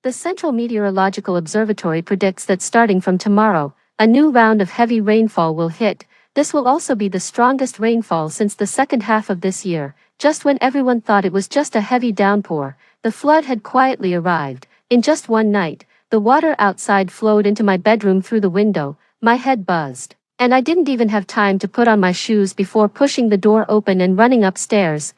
The Central Meteorological Observatory predicts that starting from tomorrow, a new round of heavy rainfall will hit. This will also be the strongest rainfall since the second half of this year. Just when everyone thought it was just a heavy downpour, the flood had quietly arrived. In just one night, the water outside flowed into my bedroom through the window. My head buzzed, and I didn't even have time to put on my shoes before pushing the door open and running upstairs.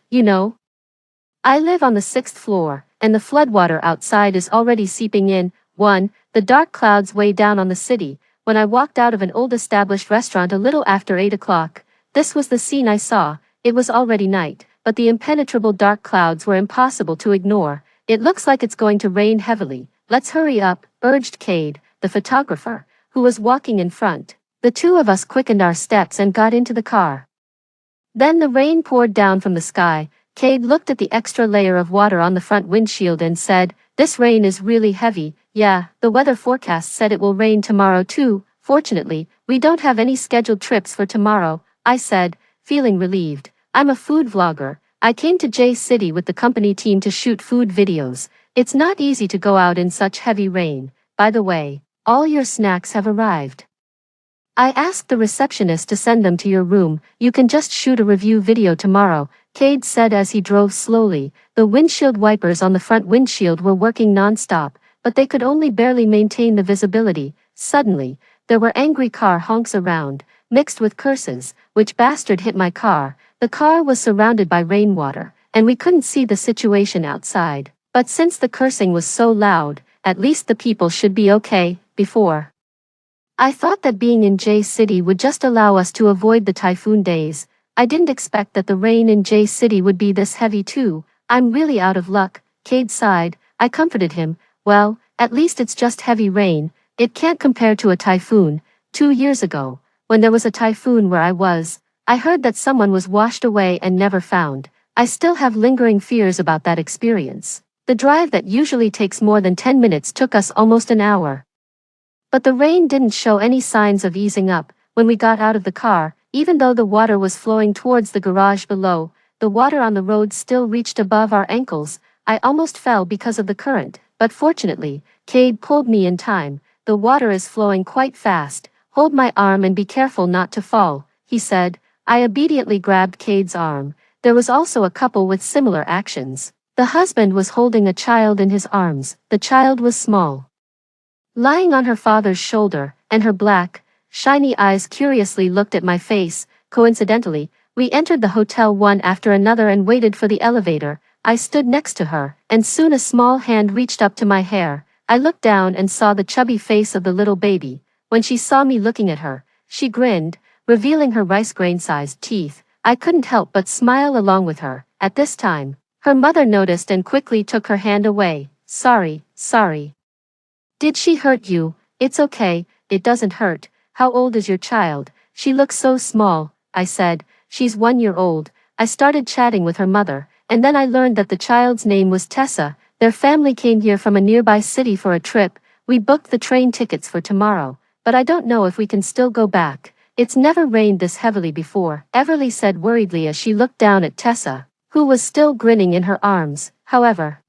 I live on the 6th floor, and the floodwater outside is already seeping in. The dark clouds weigh down on the city. When I walked out of an old established restaurant a little after 8 o'clock, this was the scene I saw. It was already night, but the impenetrable dark clouds were impossible to ignore. It looks like it's going to rain heavily. Let's hurry up, urged Cade, the photographer, who was walking in front. The two of us quickened our steps and got into the car. Then the rain poured down from the sky. Cade looked at the extra layer of water on the front windshield and said, "This rain is really heavy." "Yeah, the weather forecast said it will rain tomorrow too. Fortunately, we don't have any scheduled trips for tomorrow," I said, feeling relieved. I'm a food vlogger. I came to J City with the company team to shoot food videos. It's not easy to go out in such heavy rain. By the way, all your snacks have arrived. I asked the receptionist to send them to your room. You can just shoot a review video tomorrow, Cade said as he drove slowly. The windshield wipers on the front windshield were working non-stop, but they could only barely maintain the visibility. Suddenly, there were angry car honks around, mixed with curses. "Which bastard hit my car?" The car was surrounded by rainwater, and we couldn't see the situation outside. But since the cursing was so loud, at least the people should be okay. Before I thought that being in J City would just allow us to avoid the typhoon days. I didn't expect that the rain in J City would be this heavy too. "I'm really out of luck," Cade sighed. I comforted him. "Well, at least it's just heavy rain. It can't compare to a typhoon." 2 years ago, when there was a typhoon where I was, I heard that someone was washed away and never found. I still have lingering fears about that experience. The drive that usually takes more than 10 minutes took us almost an hour. But the rain didn't show any signs of easing up. When we got out of the car, even though the water was flowing towards the garage below, the water on the road still reached above our ankles. I almost fell because of the current, but fortunately, Cade pulled me in time. "The water is flowing quite fast. Hold my arm and be careful not to fall," he said. I obediently grabbed Cade's arm. There was also a couple with similar actions. The husband was holding a child in his arms. The child was small, lying on her father's shoulder, and her black, shiny eyes curiously looked at my face. Coincidentally, we entered the hotel one after another and waited for the elevator. I stood next to her, and soon a small hand reached up to my hair. I looked down and saw the chubby face of the little baby. When she saw me looking at her, she grinned, revealing her rice grain-sized teeth. I couldn't help but smile along with her. At this time, her mother noticed and quickly took her hand away. Sorry. "Did she hurt you?" "It's okay, it doesn't hurt." "How old is your child?" "She looks so small," I said. "She's 1 year old." I started chatting with her mother, and then I learned that the child's name was Tessa. Their family came here from a nearby city for a trip. We booked the train tickets for tomorrow, but I don't know if we can still go back. It's never rained this heavily before, Everly said worriedly as she looked down at Tessa, who was still grinning in her arms. However,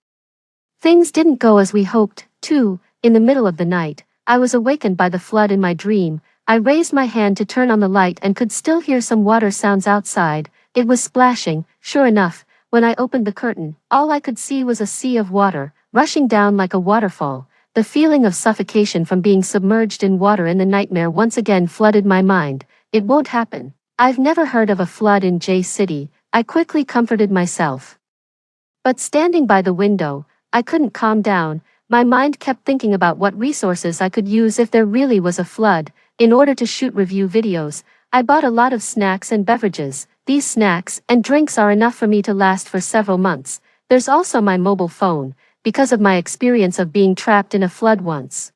things didn't go as we hoped, too. In the middle of the night, I was awakened by the flood in my dream. I raised my hand to turn on the light and could still hear some water sounds outside. It was splashing. Sure enough, when I opened the curtain, all I could see was a sea of water, rushing down like a waterfall. The feeling of suffocation from being submerged in water in the nightmare once again flooded my mind. It won't happen. I've never heard of a flood in J City, I quickly comforted myself. But standing by the window, I couldn't calm down. My mind kept thinking about what resources I could use if there really was a flood. In order to shoot review videos, I bought a lot of snacks and beverages. These snacks and drinks are enough for me to last for several months. There's also my mobile phone, because of my experience of being trapped in a flood once.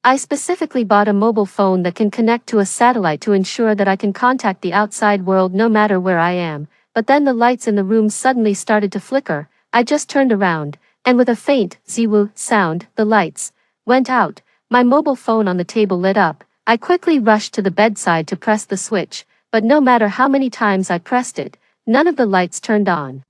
I specifically bought a mobile phone that can connect to a satellite to ensure that I can contact the outside world no matter where I am. But then the lights in the room suddenly started to flicker. I just turned around, and with a faint zee-woo sound, the lights went out. My mobile phone on the table lit up. I quickly rushed to the bedside to press the switch, but no matter how many times I pressed it, none of the lights turned on.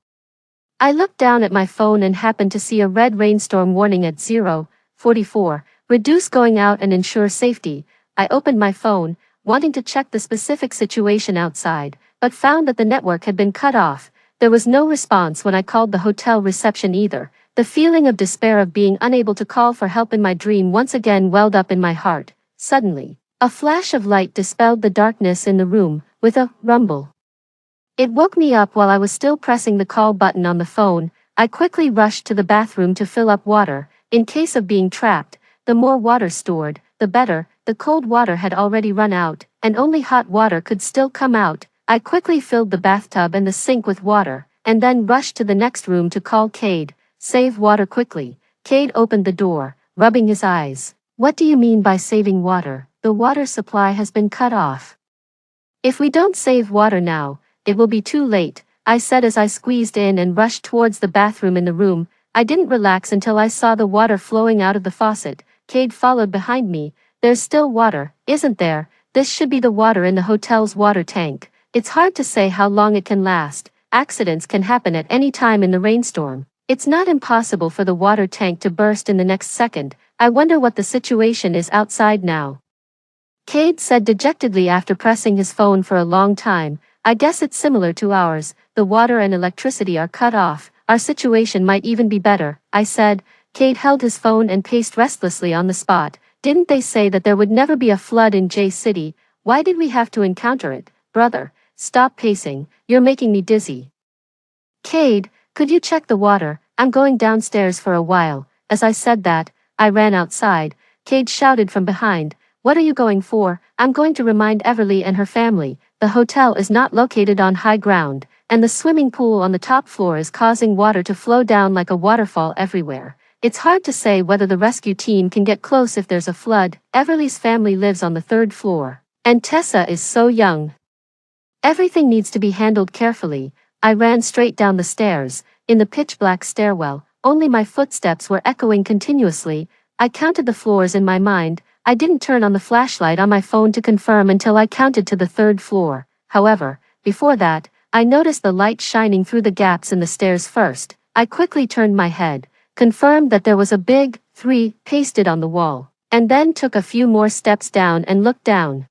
I looked down at my phone and happened to see a red rainstorm warning at 0:44. Reduce going out and ensure safety. I opened my phone, wanting to check the specific situation outside, but found that the network had been cut off. There was no response when I called the hotel reception either. The feeling of despair of being unable to call for help in my dream once again welled up in my heart. Suddenly, a flash of light dispelled the darkness in the room, with a rumble. It woke me up while I was still pressing the call button on the phone. I quickly rushed to the bathroom to fill up water. In case of being trapped, the more water stored, the better. The cold water had already run out, and only hot water could still come out. I quickly filled the bathtub and the sink with water, and then rushed to the next room to call Cade. Save water quickly. Cade opened the door, rubbing his eyes. What do you mean by saving water? The water supply has been cut off. If we don't save water now, it will be too late, I said as I squeezed in and rushed towards the bathroom in the room. I didn't relax until I saw the water flowing out of the faucet. Cade followed behind me. There's still water, isn't there? This should be the water in the hotel's water tank. It's hard to say how long it can last. Accidents can happen at any time in the rainstorm. It's not impossible for the water tank to burst in the next second. I wonder what the situation is outside now. Cade said dejectedly after pressing his phone for a long time. I guess it's similar to ours. The water and electricity are cut off. Our situation might even be better, I said. Cade held his phone and paced restlessly on the spot. Didn't they say that there would never be a flood in J City? Why did we have to encounter it? Brother, stop pacing. You're making me dizzy. Cade, could you check the water? I'm going downstairs for a while. As I said that, I ran outside. Cade shouted from behind. What are you going for? I'm going to remind Everly and her family. The hotel is not located on high ground, and the swimming pool on the top floor is causing water to flow down like a waterfall everywhere. It's hard to say whether the rescue team can get close if there's a flood. Everly's family lives on the 3rd floor, and Tessa is so young. Everything needs to be handled carefully. I ran straight down the stairs. In the pitch-black stairwell, only my footsteps were echoing continuously. I counted the floors in my mind. I didn't turn on the flashlight on my phone to confirm until I counted to the 3rd floor. However, before that, I noticed the light shining through the gaps in the stairs first. I quickly turned my head, confirmed that there was a big 3 pasted on the wall, and then took a few more steps down and looked down.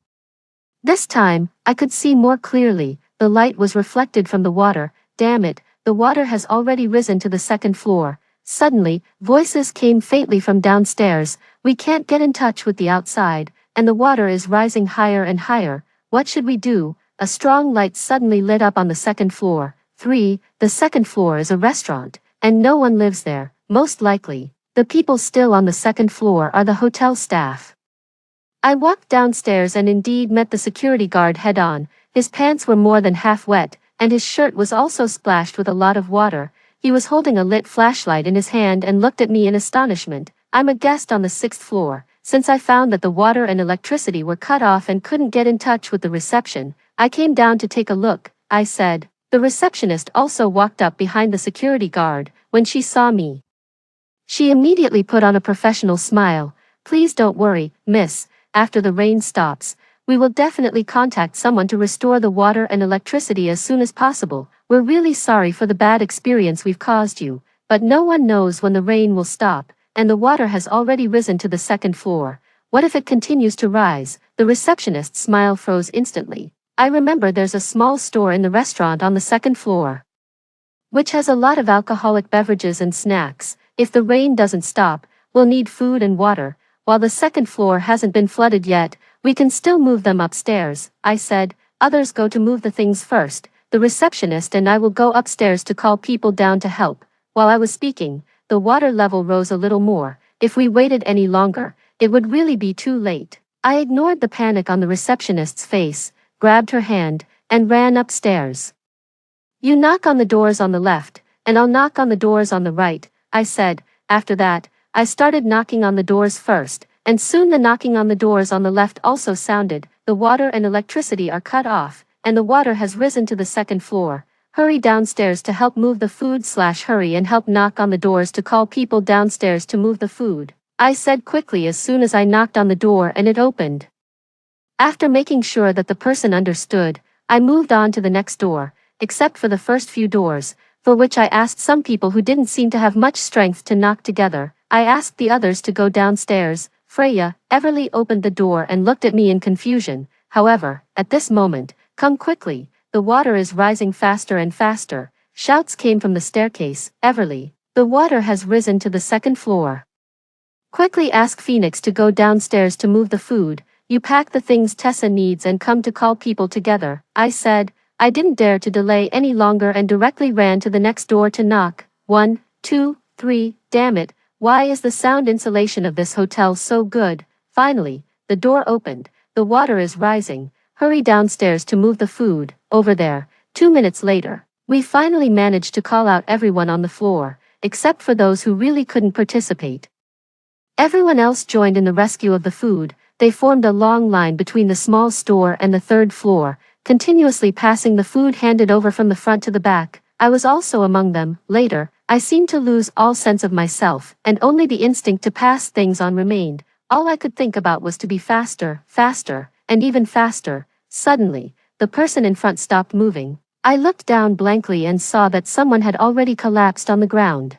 This time, I could see more clearly. The light was reflected from the water. Damn it, the water has already risen to the 2nd floor. Suddenly, voices came faintly from downstairs. We can't get in touch with the outside, and the water is rising higher and higher. What should we do? A strong light suddenly lit up on the 2nd floor. 3. The 2nd floor is a restaurant, and no one lives there, most likely. The people still on the 2nd floor are the hotel staff. I walked downstairs and indeed met the security guard head-on. His pants were more than half wet, and his shirt was also splashed with a lot of water. He was holding a lit flashlight in his hand and looked at me in astonishment. I'm a guest on the 6th floor. Since I found that the water and electricity were cut off and couldn't get in touch with the reception, I came down to take a look, I said. The receptionist also walked up behind the security guard. When she saw me, she immediately put on a professional smile. Please don't worry, miss. After the rain stops, we will definitely contact someone to restore the water and electricity as soon as possible. We're really sorry for the bad experience we've caused you, but no one knows when the rain will stop, and the water has already risen to the 2nd floor. What if it continues to rise? The receptionist's smile froze instantly. I remember there's a small store in the restaurant on the 2nd floor, which has a lot of alcoholic beverages and snacks. If the rain doesn't stop, we'll need food and water. While the 2nd floor hasn't been flooded yet, we can still move them upstairs, I said. Others go to move the things first. The receptionist and I will go upstairs to call people down to help. While I was speaking, the water level rose a little more. If we waited any longer, it would really be too late. I ignored the panic on the receptionist's face, grabbed her hand, and ran upstairs. You knock on the doors on the left, and I'll knock on the doors on the right, I said. After that, I started knocking on the doors first, and soon the knocking on the doors on the left also sounded. The water and electricity are cut off, and the water has risen to the 2nd floor. Hurry downstairs to help move the food / hurry and help knock on the doors to call people downstairs to move the food, I said quickly as soon as I knocked on the door and it opened. After making sure that the person understood, I moved on to the next door. Except for the first few doors, for which I asked some people who didn't seem to have much strength to knock together. I asked the others to go downstairs. Freya, Everly opened the door and looked at me in confusion. However, at this moment, come quickly, the water is rising faster and faster. Shouts came from the staircase. Everly, the water has risen to the second floor. Quickly ask Phoenix to go downstairs to move the food. You pack the things Tessa needs and come to call people together. I said. I didn't dare to delay any longer and directly ran to the next door to knock. 1, 2, 3, damn it, why is the sound insulation of this hotel so good? Finally, the door opened. The water is rising. Hurry downstairs to move the food. Over there. 2 minutes later, we finally managed to call out everyone on the floor, except for those who really couldn't participate. Everyone else joined in the rescue of the food. They formed a long line between the small store and the third floor, continuously passing the food handed over from the front to the back. I was also among them. Later, I seemed to lose all sense of myself, and only the instinct to pass things on remained. All I could think about was to be faster, faster, and even faster. Suddenly, the person in front stopped moving. I looked down blankly and saw that someone had already collapsed on the ground,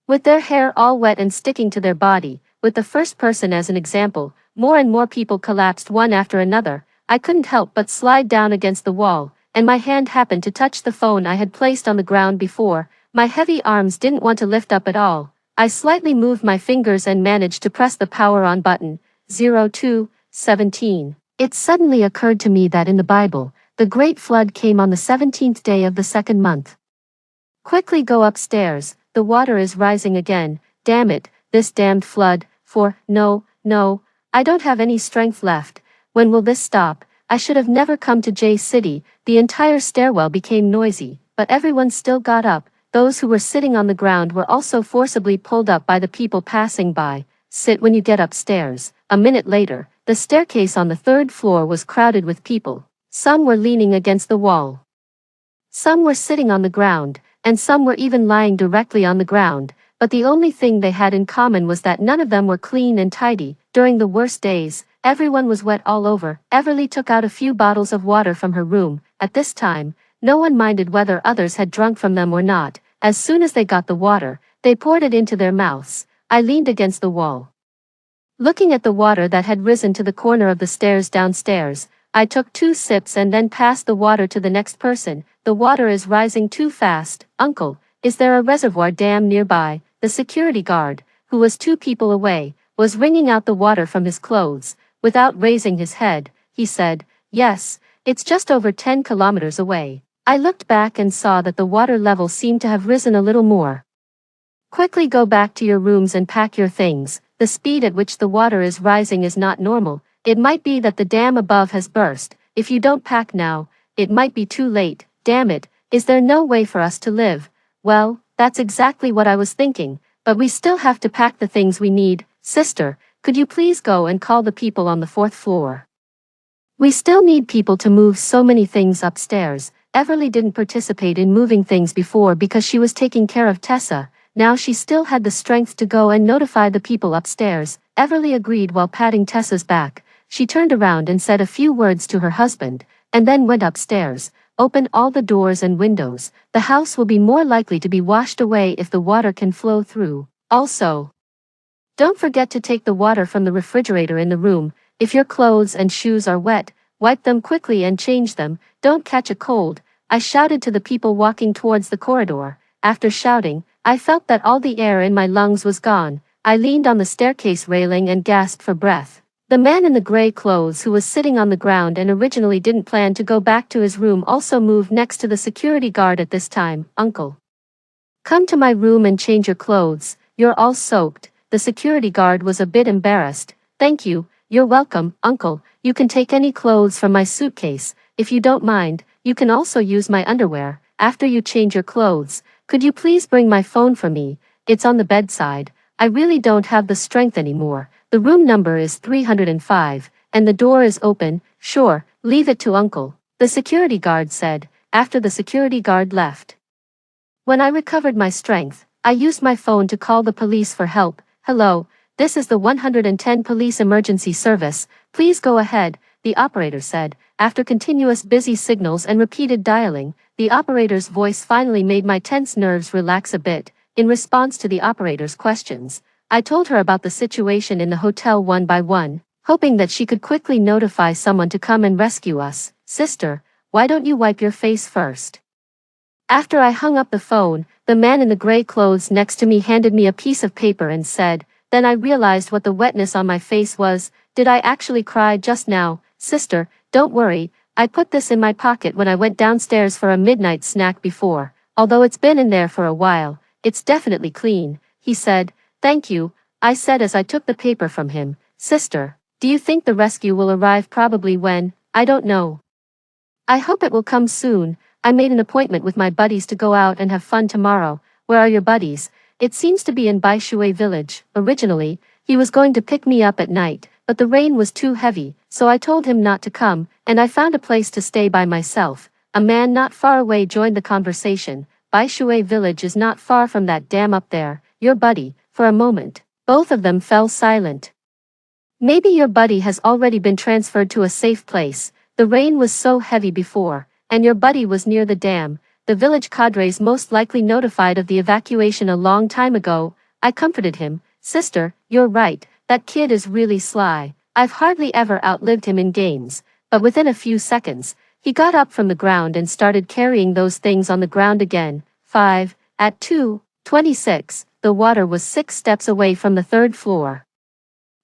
with their hair all wet and sticking to their body. With the first person as an example, more and more people collapsed one after another. I couldn't help but slide down against the wall, and my hand happened to touch the phone I had placed on the ground before. My heavy arms didn't want to lift up at all. I slightly moved my fingers and managed to press the power on button. 02:17. It suddenly occurred to me that in the Bible, the great flood came on the 17th day of the second month. Quickly go upstairs, the water is rising again. Damn it, this damned flood. No, I don't have any strength left. When will this stop? I should have never come to J City. The entire stairwell became noisy, but everyone still got up. Those who were sitting on the ground were also forcibly pulled up by the people passing by. Sit when you get upstairs. A minute later, the staircase on the third floor was crowded with people. Some were leaning against the wall. Some were sitting on the ground, and some were even lying directly on the ground. But the only thing they had in common was that none of them were clean and tidy. During the worst days, everyone was wet all over. Everly took out a few bottles of water from her room. At this time, no one minded whether others had drunk from them or not. As soon as they got the water, they poured it into their mouths. I leaned against the wall, looking at the water that had risen to the corner of the stairs downstairs. I took 2 sips and then passed the water to the next person. The water is rising too fast. Uncle, is there a reservoir dam nearby? The security guard, who was 2 people away, was wringing out the water from his clothes. Without raising his head, he said, yes, it's just over 10 kilometers away. I looked back and saw that the water level seemed to have risen a little more. Quickly go back to your rooms and pack your things. The speed at which the water is rising is not normal. It might be that the dam above has burst. If you don't pack now, it might be too late. Damn it, is there no way for us to live? Well, that's exactly what I was thinking, but we still have to pack the things we need. Sister, could you please go and call the people on the 4th floor? We still need people to move so many things upstairs. Everly didn't participate in moving things before because she was taking care of Tessa. Now she still had the strength to go and notify the people upstairs. Everly agreed while patting Tessa's back. She turned around and said a few words to her husband, and then went upstairs. Open all the doors and windows. The house will be more likely to be washed away if the water can flow through. Also, don't forget to take the water from the refrigerator in the room. If your clothes and shoes are wet, wipe them quickly and change them. Don't catch a cold. I shouted to the people walking towards the corridor. After shouting, I felt that all the air in my lungs was gone. I leaned on the staircase railing and gasped for breath. The man in the gray clothes who was sitting on the ground and originally didn't plan to go back to his room also moved next to the security guard at this time. Uncle, come to my room and change your clothes. You're all soaked. The security guard was a bit embarrassed. Thank you. You're welcome, Uncle. You can take any clothes from my suitcase. If you don't mind, you can also use my underwear. After you change your clothes, could you please bring my phone for me? It's on the bedside. I really don't have the strength anymore. The room number is 305, and the door is open. Sure, leave it to Uncle, the security guard said, after the security guard left. When I recovered my strength, I used my phone to call the police for help. Hello, this is the 110 Police Emergency Service. Please go ahead. the operator said. After continuous busy signals and repeated dialing, the operator's voice finally made my tense nerves relax a bit. In response to the operator's questions, I told her about the situation in the hotel one by one, hoping that she could quickly notify someone to come and rescue us. Sister, why don't you wipe your face first? After I hung up the phone, the man in the gray clothes next to me handed me a piece of paper and said, then I realized what the wetness on my face was. Did I actually cry just now? Sister, don't worry, I put this in my pocket when I went downstairs for a midnight snack before. Although it's been in there for a while, it's definitely clean, he said. Thank you, I said as I took the paper from him. Sister, do you think the rescue will arrive probably when? I don't know. I hope it will come soon. I made an appointment with my buddies to go out and have fun tomorrow. Where are your buddies? It seems to be in Baishui village. Originally, he was going to pick me up at night, but the rain was too heavy, so I told him not to come, and I found a place to stay by myself. A man not far away joined the conversation. Baishui village is not far from that dam up there. Your buddy. For a moment, both of them fell silent. Maybe your buddy has already been transferred to a safe place. The rain was so heavy before, and your buddy was near the dam. The village cadres most likely notified of the evacuation a long time ago. I comforted him. Sister, you're right, that kid is really sly. I've hardly ever outlived him in games, but within a few seconds, he got up from the ground and started carrying those things on the ground again. 5. At 2:26, the water was 6 steps away from the 3rd floor.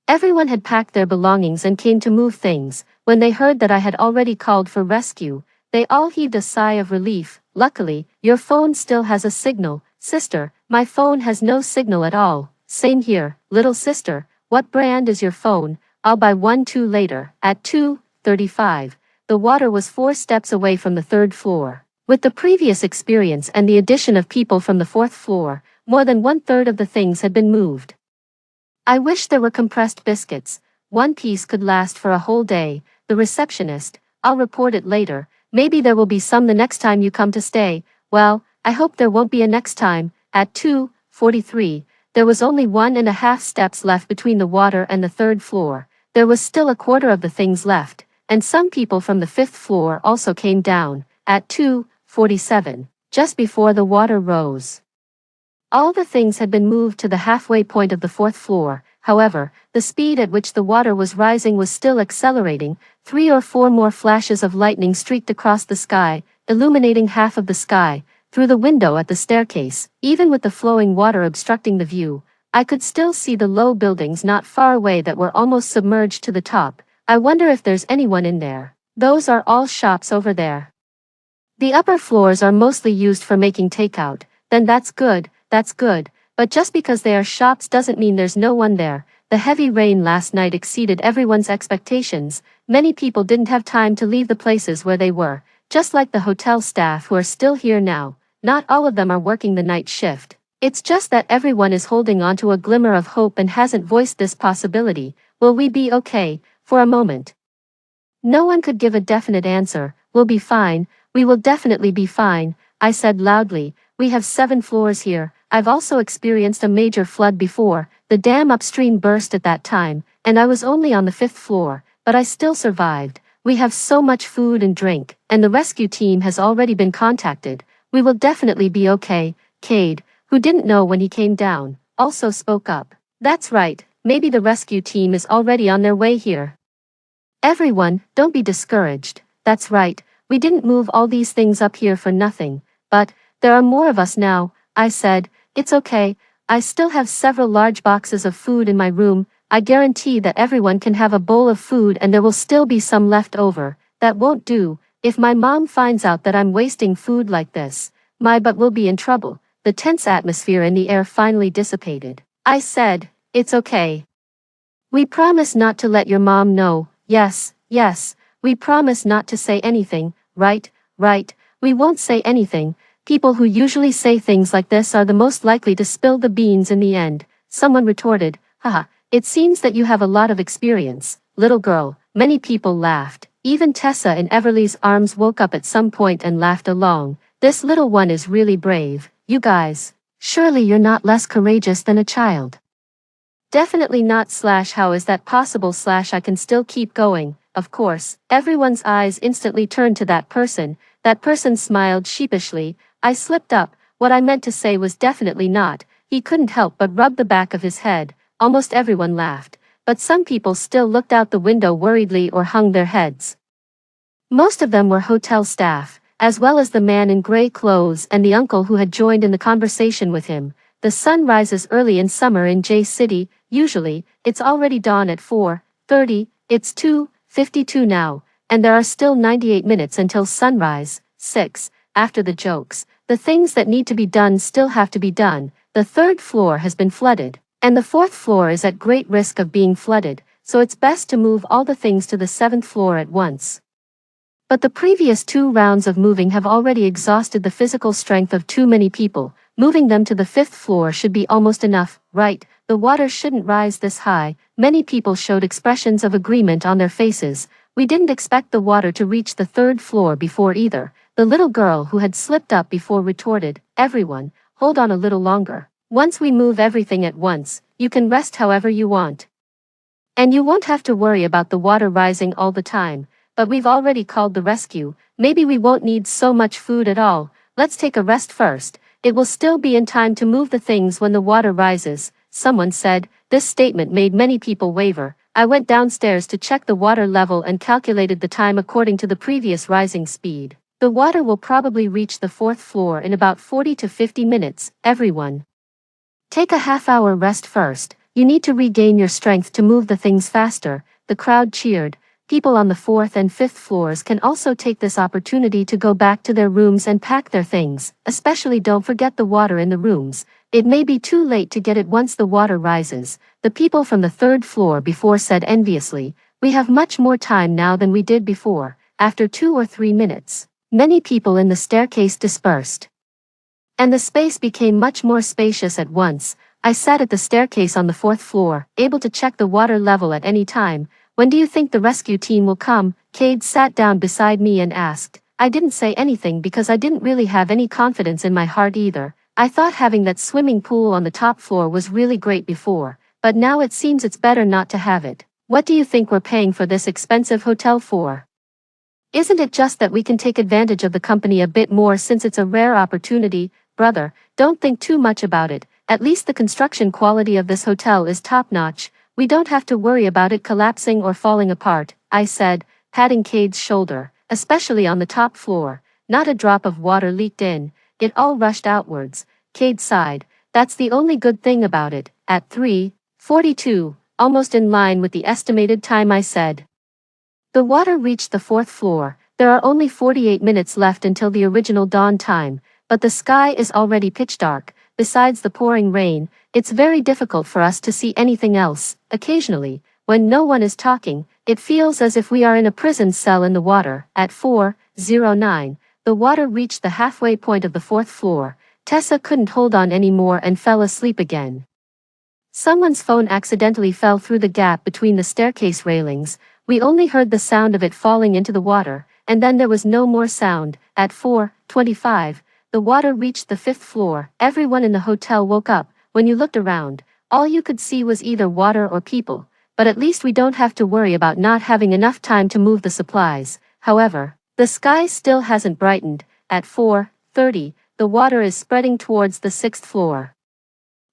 Everyone had packed their belongings and came to move things. When they heard that I had already called for rescue, they all heaved a sigh of relief. Luckily, your phone still has a signal. Sister, my phone has no signal at all. Same here, little sister. What brand is your phone? I'll buy one too later. At 2:35, the water was 4 steps away from the 3rd floor. With the previous experience and the addition of people from the 4th floor, more than 1/3 of the things had been moved. I wish there were compressed biscuits. One piece could last for a whole day. The receptionist, I'll report it later. Maybe there will be some the next time you come to stay. Well, I hope there won't be a next time. At 2:43, there was only 1.5 steps left between the water and the 3rd floor. There was still a quarter of the things left, and some people from the 5th floor also came down. At 2:47, just before the water rose. All the things had been moved to the halfway point of the 4th floor. However, the speed at which the water was rising was still accelerating. 3 or 4 more flashes of lightning streaked across the sky, illuminating half of the sky. Through the window at the staircase, even with the flowing water obstructing the view, I could still see the low buildings not far away that were almost submerged to the top. I wonder if there's anyone in there. Those are all shops over there. The upper floors are mostly used for making takeout. Then that's good. That's good, but just because they are shops doesn't mean there's no one there. The heavy rain last night exceeded everyone's expectations. Many people didn't have time to leave the places where they were, just like the hotel staff who are still here now. Not all of them are working the night shift. It's just that everyone is holding on to a glimmer of hope and hasn't voiced this possibility. Will we be okay? For a moment, no one could give a definite answer. We'll be fine. We will definitely be fine, I said loudly. We have 7 floors here. I've also experienced a major flood before. The dam upstream burst at that time, and I was only on the 5th floor, but I still survived. We have so much food and drink, and the rescue team has already been contacted. We will definitely be okay. Cade, who didn't know when he came down, also spoke up. That's right, maybe the rescue team is already on their way here. Everyone, don't be discouraged. That's right, we didn't move all these things up here for nothing, but there are more of us now, I said. It's okay, I still have several large boxes of food in my room. I guarantee that everyone can have a bowl of food and there will still be some left over. That won't do. If my mom finds out that I'm wasting food like this, my butt will be in trouble. The tense atmosphere in the air finally dissipated. I said, it's okay. We promise not to let your mom know. Yes, we promise not to say anything. Right, we won't say anything. People who usually say things like this are the most likely to spill the beans in the end. Someone retorted, haha, it seems that you have a lot of experience, little girl. Many people laughed. Even Tessa in Everly's arms woke up at some point and laughed along. This little one is really brave. You guys, surely you're not less courageous than a child. Definitely not. How is that possible? I can still keep going. of course. Everyone's eyes instantly turned to that person. That person smiled sheepishly. I slipped up. What I meant to say was definitely not. He couldn't help but rub the back of his head. Almost everyone laughed, but some people still looked out the window worriedly or hung their heads. Most of them were hotel staff, as well as the man in gray clothes and the uncle who had joined in the conversation with him. The sun rises early in summer in J City. Usually, it's already dawn at 4:30, it's 2:52 now, and there are still 98 minutes until sunrise. 6. After the jokes, the things that need to be done still have to be done. The third floor has been flooded, and the fourth floor is at great risk of being flooded, so it's best to move all the things to the seventh floor at once. But the previous 2 rounds of moving have already exhausted the physical strength of too many people. Moving them to the 5th floor should be almost enough, right? The water shouldn't rise this high. Many people showed expressions of agreement on their faces. We didn't expect the water to reach the 3rd floor before either. The little girl who had slipped up before retorted, "Everyone, hold on a little longer. Once we move everything at once, you can rest however you want. And you won't have to worry about the water rising all the time. But we've already called the rescue. Maybe we won't need so much food at all. Let's take a rest first. It will still be in time to move the things when the water rises," someone said. This statement made many people waver. I went downstairs to check the water level and calculated the time according to the previous rising speed. The water will probably reach the 4th floor in about 40 to 50 minutes. Everyone, take a half-hour rest first. You need to regain your strength to move the things faster. The crowd cheered. People on the 4th and 5th floors can also take this opportunity to go back to their rooms and pack their things. Especially don't forget the water in the rooms. It may be too late to get it once the water rises. The people from the 3rd floor before said enviously, "We have much more time now than we did before." After 2 or 3 minutes, many people in the staircase dispersed, and the space became much more spacious at once. I sat at the staircase on the 4th floor, able to check the water level at any time. "When do you think the rescue team will come?" Cade sat down beside me and asked. I didn't say anything because I didn't really have any confidence in my heart either. I thought having that swimming pool on the top floor was really great before, but now it seems it's better not to have it. "What do you think we're paying for this expensive hotel for? Isn't it just that we can take advantage of the company a bit more since it's a rare opportunity?" "Brother, don't think too much about it. At least the construction quality of this hotel is top-notch. We don't have to worry about it collapsing or falling apart," I said, patting Cade's shoulder. "Especially on the top floor. Not a drop of water leaked in. It all rushed outwards." Cade sighed. "That's the only good thing about it." At 3:42, almost in line with the estimated time, I said, "The water reached the 4th floor. There are only 48 minutes left until the original dawn time, but the sky is already pitch dark. Besides the pouring rain, it's very difficult for us to see anything else. Occasionally, when no one is talking, it feels as if we are in a prison cell in the water." At 4:09, the water reached the halfway point of the 4th floor. Tessa couldn't hold on anymore and fell asleep again. Someone's phone accidentally fell through the gap between the staircase railings. We only heard the sound of it falling into the water, and then there was no more sound. At 4:25, the water reached the 5th floor. Everyone in the hotel woke up. When you looked around, all you could see was either water or people. But at least we don't have to worry about not having enough time to move the supplies. However, the sky still hasn't brightened. At 4:30, the water is spreading towards the 6th floor.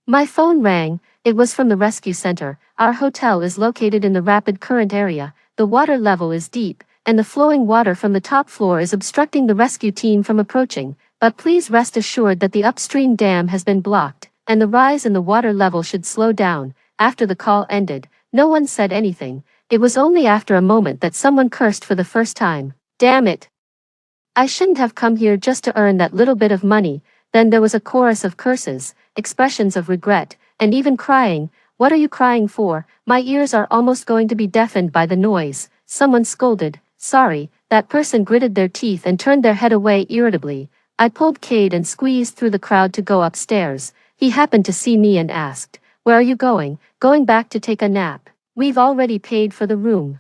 My phone rang. It was from the rescue center. Our hotel is located in the rapid current area. The water level is deep, and the flowing water from the top floor is obstructing the rescue team from approaching. But please rest assured that the upstream dam has been blocked, and the rise in the water level should slow down. After the call ended, no one said anything. It was only after a moment that someone cursed for the first time. "Damn it! I shouldn't have come here just to earn that little bit of money." Then there was a chorus of curses, expressions of regret, and even crying. "What are you crying for? My ears are almost going to be deafened by the noise," someone scolded. "Sorry." That person gritted their teeth and turned their head away irritably. I pulled Cade and squeezed through the crowd to go upstairs. He happened to see me and asked, "Where are you going?" "Going back to take a nap. We've already paid for the room,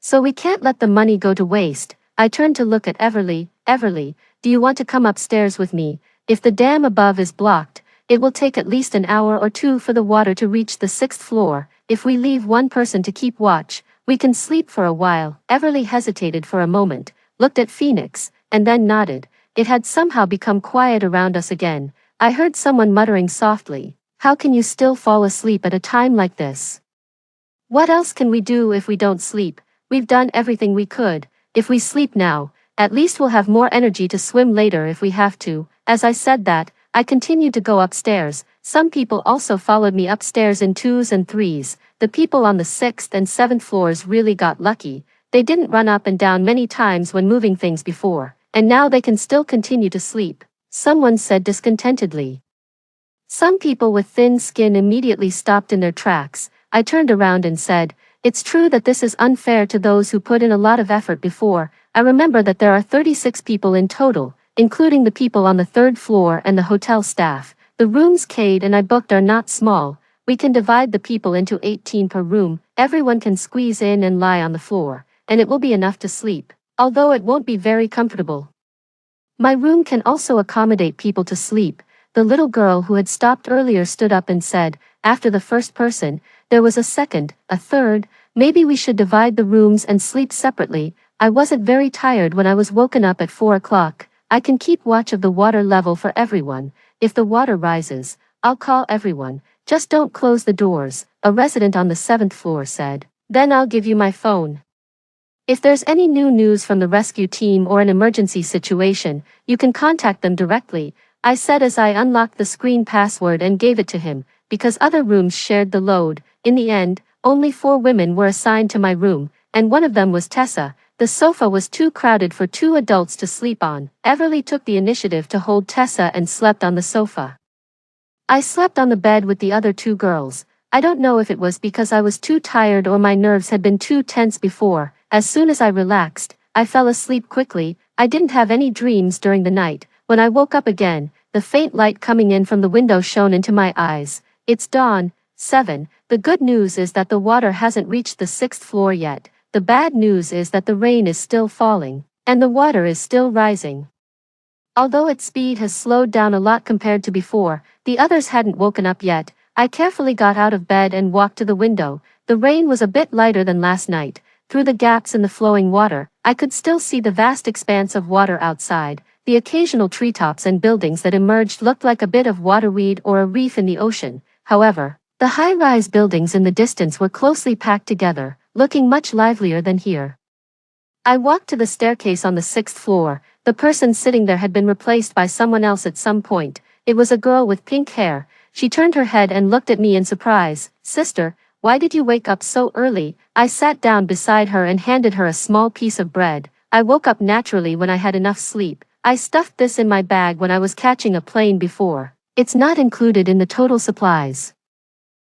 so we can't let the money go to waste." I turned to look at Everly. "Everly, do you want to come upstairs with me? If the dam above is blocked, It will take at least an hour or two for the water to reach the sixth floor. If we leave one person to keep watch, we can sleep for a while." Everly hesitated for a moment, looked at Phoenix, and then nodded. It had somehow become quiet around us again. I heard someone muttering softly, "How can you still fall asleep at a time like this? What else can we do if we don't sleep? We've done everything we could. If we sleep now, at least we'll have more energy to swim later if we have to." As I said that, I continued to go upstairs. Some people also followed me upstairs in twos and threes. The people on the sixth and seventh floors really got lucky. They didn't run up and down many times when moving things before, and now they can still continue to sleep, someone said discontentedly. Some people with thin skin immediately stopped in their tracks. I turned around and said, "It's true that this is unfair to those who put in a lot of effort before." I remember that there are 36 people in total, including the people on the third floor and the hotel staff. The rooms Cade and I booked are not small. We can divide the people into 18 per room. Everyone can squeeze in and lie on the floor, and it will be enough to sleep, although it won't be very comfortable. My room can also accommodate people to sleep. The little girl who had stopped earlier stood up and said, after the first person, there was a second, a third. "Maybe we should divide the rooms and sleep separately." I wasn't very tired when I was woken up at 4 o'clock. I can keep watch of the water level for everyone. If the water rises, I'll call everyone. Just don't close the doors, a resident on the 7th floor said. Then I'll give you my phone. If there's any new news from the rescue team or an emergency situation, you can contact them directly, I said as I unlocked the screen password and gave it to him, because other rooms shared the load. In the end, only 4 women were assigned to my room, and one of them was Tessa. The sofa was too crowded for 2 adults to sleep on. Everly took the initiative to hold Tessa and slept on the sofa. I slept on the bed with the other 2 girls. I don't know if it was because I was too tired or my nerves had been too tense before. As soon as I relaxed, I fell asleep quickly. I didn't have any dreams during the night. When I woke up again, the faint light coming in from the window shone into my eyes. It's dawn. 7. The good news is that the water hasn't reached the 6th floor yet. The bad news is that the rain is still falling, and the water is still rising. Although its speed has slowed down a lot compared to before, the others hadn't woken up yet. I carefully got out of bed and walked to the window. The rain was a bit lighter than last night. Through the gaps in the flowing water, I could still see the vast expanse of water outside. The occasional treetops and buildings that emerged looked like a bit of waterweed or a reef in the ocean. However, the high-rise buildings in the distance were closely packed together, looking much livelier than here. I walked to the staircase on the 6th floor. The person sitting there had been replaced by someone else at some point. It was a girl with pink hair. She turned her head and looked at me in surprise. "Sister, why did you wake up so early?" I sat down beside her and handed her a small piece of bread. "I woke up naturally when I had enough sleep. I stuffed this in my bag when I was catching a plane before. It's not included in the total supplies."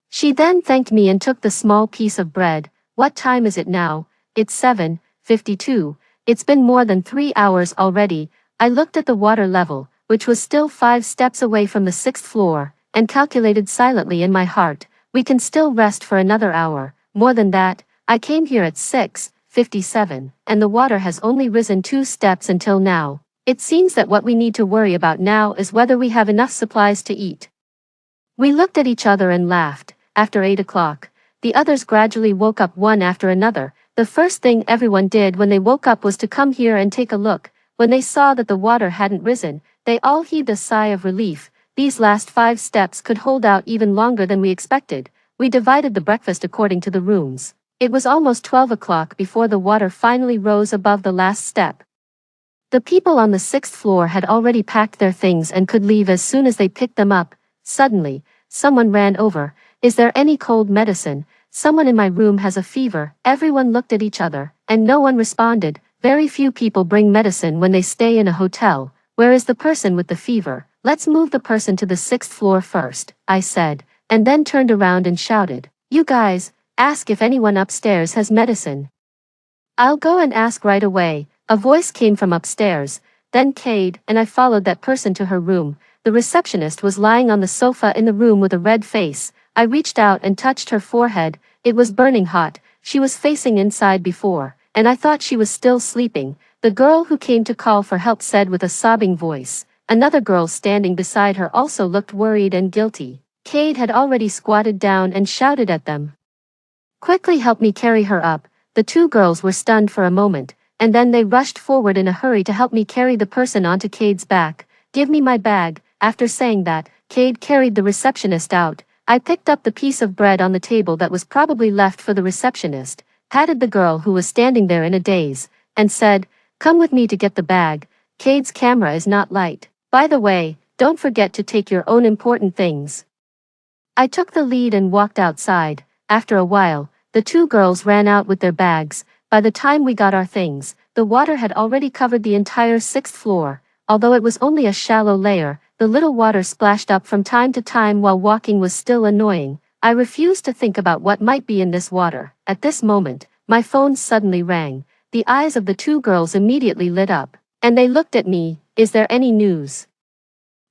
She then thanked me and took the small piece of bread. "What time is it now?" "It's 7:52. It's been more than 3 hours already." I looked at the water level, which was still 5 steps away from the 6th floor, and calculated silently in my heart, we can still rest for another hour. More than that, I came here at 6:57, and the water has only risen 2 steps until now. It seems that what we need to worry about now is whether we have enough supplies to eat. We looked at each other and laughed. After 8 o'clock, the others gradually woke up one after another. The first thing everyone did when they woke up was to come here and take a look. When they saw that the water hadn't risen, they all heaved a sigh of relief. These last 5 steps could hold out even longer than we expected. We divided the breakfast according to the rooms. It was almost 12 o'clock before the water finally rose above the last step. The people on the 6th floor had already packed their things and could leave as soon as they picked them up. Suddenly, someone ran over. "Is there any cold medicine? Someone in my room has a fever." Everyone looked at each other, and no one responded. Very few people bring medicine when they stay in a hotel. "Where is the person with the fever? Let's move the person to the 6th floor first," I said, and then turned around and shouted, "You guys, ask if anyone upstairs has medicine." "I'll go and ask right away," a voice came from upstairs. Then Cade and I followed that person to her room. The receptionist was lying on the sofa in the room with a red face. I reached out and touched her forehead. It was burning hot. She was facing inside before, and I thought she was still sleeping. The girl who came to call for help said with a sobbing voice, Another girl standing beside her also looked worried and guilty. Cade had already squatted down and shouted at them. "Quickly help me carry her up." The two girls were stunned for a moment, and then they rushed forward in a hurry to help me carry the person onto Cade's back. "Give me my bag." After saying that, Cade carried the receptionist out. I picked up the piece of bread on the table that was probably left for the receptionist, patted the girl who was standing there in a daze, and said, "Come with me to get the bag. Cade's camera is not light. By the way, don't forget to take your own important things." I took the lead and walked outside. After a while, the two girls ran out with their bags. By the time we got our things, the water had already covered the entire 6th floor. Although it was only a shallow layer, the little water splashed up from time to time while walking was still annoying. I refused to think about what might be in this water. At this moment, my phone suddenly rang. The eyes of the two girls immediately lit up, and they looked at me. "Is there any news?"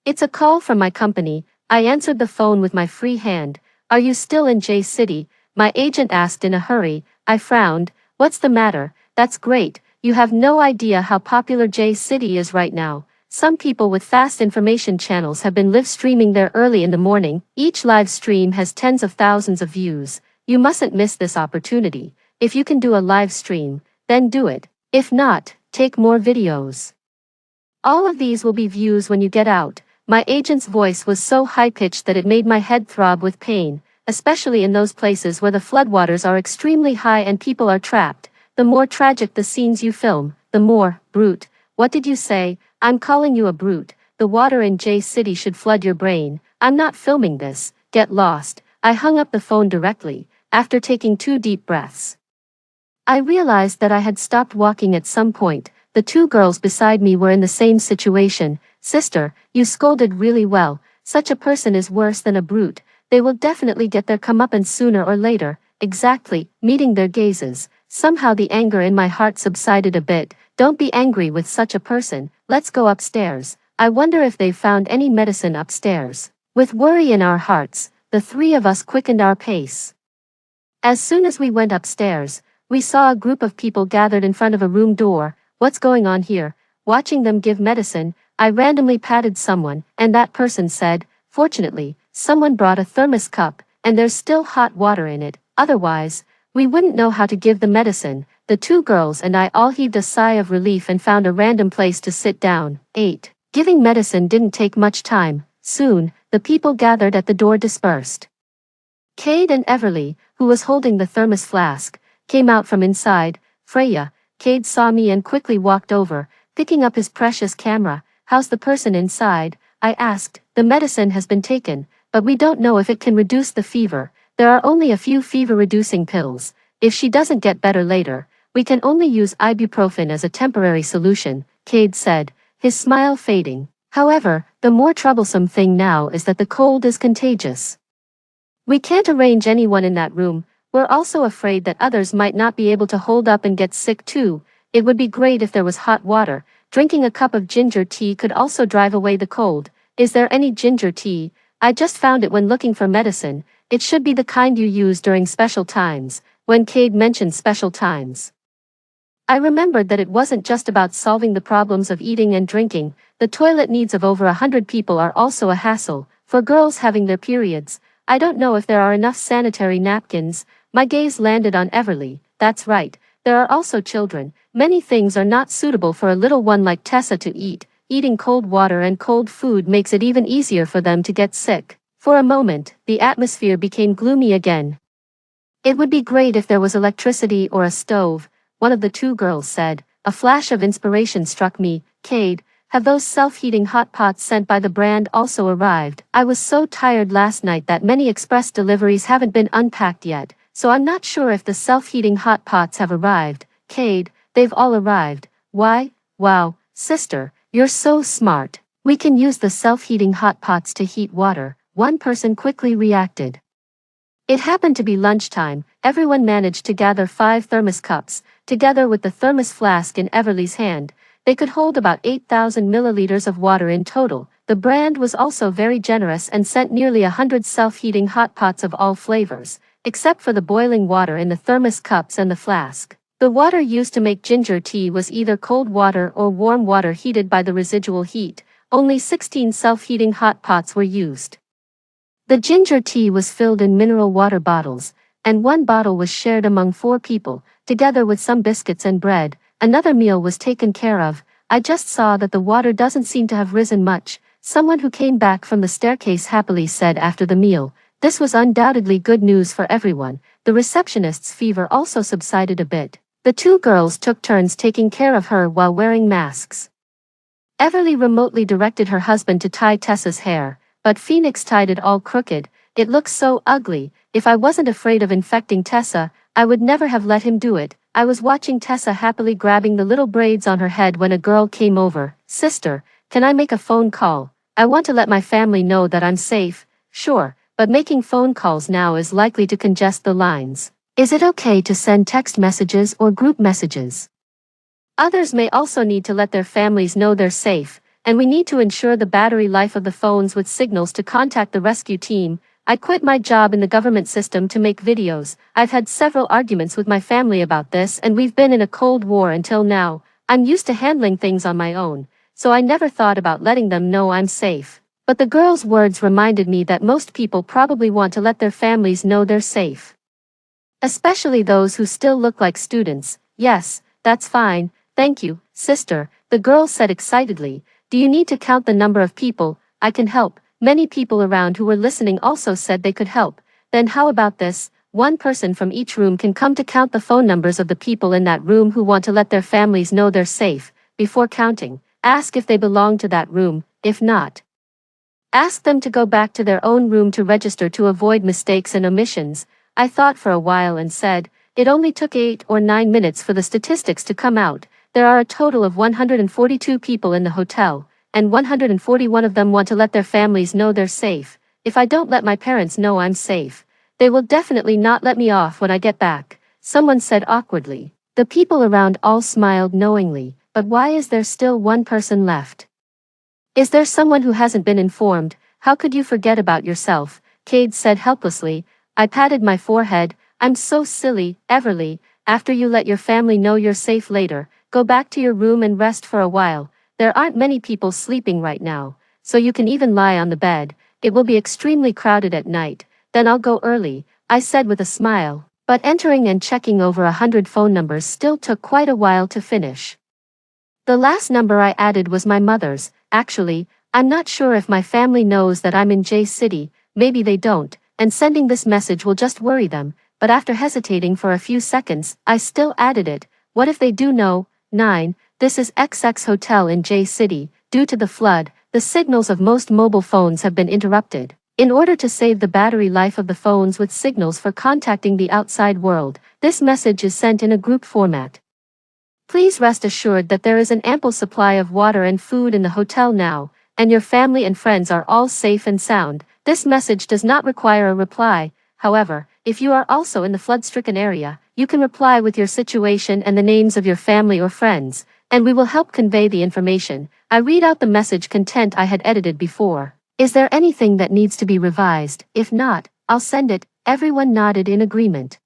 "It's a call from my company." I answered the phone with my free hand. "Are you still in J City?" my agent asked in a hurry. I frowned. "What's the matter?" "That's great. You have no idea how popular J City is right now. Some people with fast information channels have been live streaming there early in the morning. Each live stream has tens of thousands of views. You mustn't miss this opportunity. If you can do a live stream, then do it. If not, take more videos. All of these will be views when you get out." My agent's voice was so high-pitched that it made my head throb with pain, especially in those places where the floodwaters are extremely high and people are trapped. "The more tragic the scenes you film, the more, brute." "What did you say?" "I'm calling you a brute. The water in J City should flood your brain." "I'm not filming this. Get lost." I hung up the phone directly, after taking 2 deep breaths. I realized that I had stopped walking at some point. The two girls beside me were in the same situation. "Sister, you scolded really well. Such a person is worse than a brute. They will definitely get their comeuppance sooner or later." "Exactly." Meeting their gazes, somehow the anger in my heart subsided a bit. "Don't be angry with such a person. Let's go upstairs. I wonder if they've found any medicine upstairs." With worry in our hearts, the 3 of us quickened our pace. As soon as we went upstairs, we saw a group of people gathered in front of a room door. "What's going on here?" Watching them give medicine, I randomly patted someone, and that person said, "Fortunately, someone brought a thermos cup, and there's still hot water in it. Otherwise, we wouldn't know how to give the medicine." The 2 girls and I all heaved a sigh of relief and found a random place to sit down. 8. Giving medicine didn't take much time. Soon, the people gathered at the door dispersed. Cade and Everly, who was holding the thermos flask, came out from inside. "Freya." Cade saw me and quickly walked over, picking up his precious camera. "How's the person inside?" I asked. "The medicine has been taken, but we don't know if it can reduce the fever. There are only a few fever-reducing pills. If she doesn't get better later, we can only use ibuprofen as a temporary solution," Cade said, his smile fading. "However, the more troublesome thing now is that the cold is contagious. We can't arrange anyone in that room. We're also afraid that others might not be able to hold up and get sick too. It would be great if there was hot water. Drinking a cup of ginger tea could also drive away the cold." "Is there any ginger tea?" "I just found it when looking for medicine. It should be the kind you use during special times." When Cade mentioned special times, I remembered that it wasn't just about solving the problems of eating and drinking. The toilet needs of over 100 people are also a hassle. For girls having their periods, I don't know if there are enough sanitary napkins. My gaze landed on Everly. "That's right. There are also children. Many things are not suitable for a little one like Tessa to eat. Eating cold water and cold food makes it even easier for them to get sick." For a moment, the atmosphere became gloomy again. "It would be great if there was electricity or a stove," one of the 2 girls said. A flash of inspiration struck me. "Cade, have those self-heating hot pots sent by the brand also arrived?" I was so tired last night that many express deliveries haven't been unpacked yet, so I'm not sure if the self-heating hot pots have arrived. "Cade, they've all arrived." "Why? Wow, sister, you're so smart. We can use the self-heating hot pots to heat water," one person quickly reacted. It happened to be lunchtime. Everyone managed to gather 5 thermos cups. Together with the thermos flask in Everly's hand, they could hold about 8,000 milliliters of water in total. The brand was also very generous and sent nearly 100 self-heating hot pots of all flavors, except for the boiling water in the thermos cups and the flask. The water used to make ginger tea was either cold water or warm water heated by the residual heat. Only 16 self-heating hot pots were used. The ginger tea was filled in mineral water bottles, and one bottle was shared among 4 people, together with some biscuits and bread. Another meal was taken care of. I just saw that the water doesn't seem to have risen much, someone who came back from the staircase happily said after the meal. This was undoubtedly good news for everyone. The receptionist's fever also subsided a bit. The 2 girls took turns taking care of her while wearing masks. Everly remotely directed her husband to tie Tessa's hair, but Phoenix tied it all crooked. It looks so ugly. If I wasn't afraid of infecting Tessa, I would never have let him do it. I was watching Tessa happily grabbing the little braids on her head when a girl came over. Sister, can I make a phone call? I want to let my family know that I'm safe. Sure, but making phone calls now is likely to congest the lines. Is it okay to send text messages or group messages? Others may also need to let their families know they're safe, and we need to ensure the battery life of the phones with signals to contact the rescue team. I quit my job in the government system to make videos. I've had several arguments with my family about this and we've been in a cold war until now. I'm used to handling things on my own, so I never thought about letting them know I'm safe. But the girl's words reminded me that most people probably want to let their families know they're safe. Especially those who still look like students. Yes, that's fine, thank you, sister, the girl said excitedly. Do you need to count the number of people? I can help. Many people around who were listening also said they could help. Then how about this? One person from each room can come to count the phone numbers of the people in that room who want to let their families know they're safe. Before counting, ask if they belong to that room. If not, ask them to go back to their own room to register to avoid mistakes and omissions. I thought for a while and said, it only took 8 or 9 minutes for the statistics to come out. There are a total of 142 people in the hotel, and 141 of them want to let their families know they're safe. If I don't let my parents know I'm safe, they will definitely not let me off when I get back, someone said awkwardly. The people around all smiled knowingly, but why is there still one person left? Is there someone who hasn't been informed? How could you forget about yourself? Cade said helplessly. I patted my forehead. I'm so silly, Everly. After you let your family know you're safe later, go back to your room and rest for a while. There aren't many people sleeping right now, so you can even lie on the bed. It will be extremely crowded at night. Then I'll go early, I said with a smile. But entering and checking over 100 phone numbers still took quite a while to finish. The last number I added was my mother's. Actually, I'm not sure if my family knows that I'm in J City. Maybe they don't, and sending this message will just worry them. But after hesitating for a few seconds, I still added it. What if they do know? 9. This is XX Hotel in J City. Due to the flood, the signals of most mobile phones have been interrupted. In order to save the battery life of the phones with signals for contacting the outside world, this message is sent in a group format. Please rest assured that there is an ample supply of water and food in the hotel now, and your family and friends are all safe and sound. This message does not require a reply. However, if you are also in the flood-stricken area, you can reply with your situation and the names of your family or friends, and we will help convey the information. I read out the message content I had edited before. Is there anything that needs to be revised? If not, I'll send it. Everyone nodded in agreement.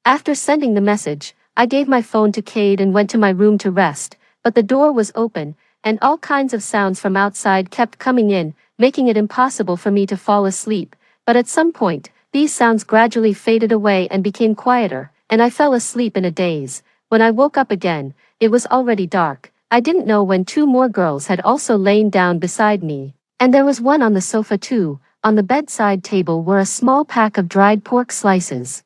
After sending the message, I gave my phone to Cade and went to my room to rest, but the door was open, and all kinds of sounds from outside kept coming in, making it impossible for me to fall asleep. But at some point, these sounds gradually faded away and became quieter, and I fell asleep in a daze. When I woke up again, it was already dark. I didn't know when 2 more girls had also lain down beside me, and there was one on the sofa too. On the bedside table were a small pack of dried pork slices,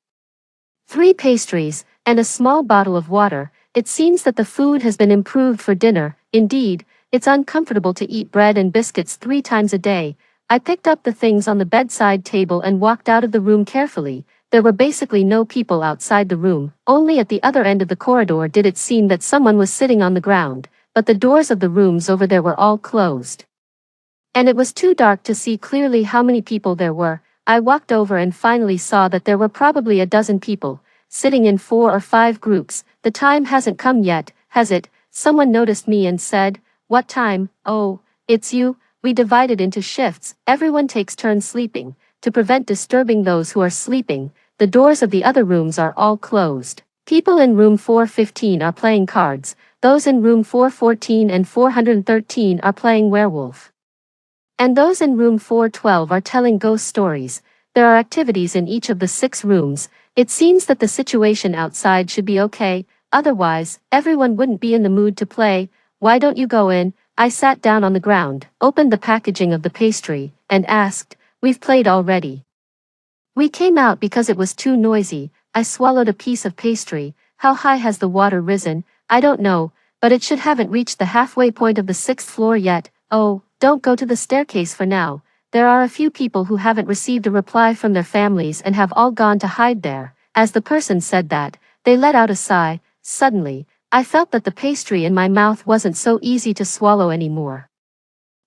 3 pastries, and a small bottle of water. It seems that the food has been improved for dinner. Indeed, it's uncomfortable to eat bread and biscuits 3 times a day. I picked up the things on the bedside table and walked out of the room carefully. There were basically no people outside the room. Only at the other end of the corridor did it seem that someone was sitting on the ground, but the doors of the rooms over there were all closed. And it was too dark to see clearly how many people there were. I walked over and finally saw that there were probably a dozen people, sitting in 4 or 5 groups. The time hasn't come yet, has it? Someone noticed me and said, "What time?" "Oh, it's you." We divided into shifts. Everyone takes turns sleeping. To prevent disturbing those who are sleeping, the doors of the other rooms are all closed. People in room 415 are playing cards. Those in room 414 and 413 are playing werewolf. And those in room 412 are telling ghost stories. There are activities in each of the 6 rooms. It seems that the situation outside should be okay, otherwise, everyone wouldn't be in the mood to play. Why don't you go in? I sat down on the ground, opened the packaging of the pastry, and asked, "We've played already." We came out because it was too noisy. I swallowed a piece of pastry. How high has the water risen? I don't know, but it should haven't reached the halfway point of the 6th floor yet. Oh, don't go to the staircase for now. There are a few people who haven't received a reply from their families and have all gone to hide there. As the person said that, they let out a sigh. Suddenly, I felt that the pastry in my mouth wasn't so easy to swallow anymore.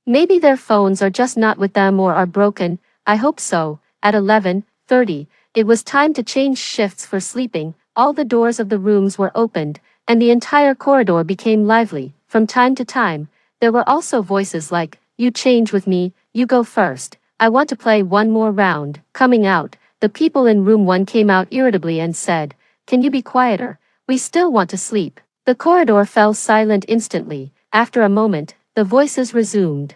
Maybe their phones are just not with them or are broken. I hope so. At 11:30, it was time to change shifts for sleeping. All the doors of the rooms were opened, and the entire corridor became lively. From time to time, there were also voices like, "You change with me, you go first. I want to play one more round." Coming out, the people in room 1 came out irritably and said, "Can you be quieter? We still want to sleep." The corridor fell silent instantly. After a moment, the voices resumed.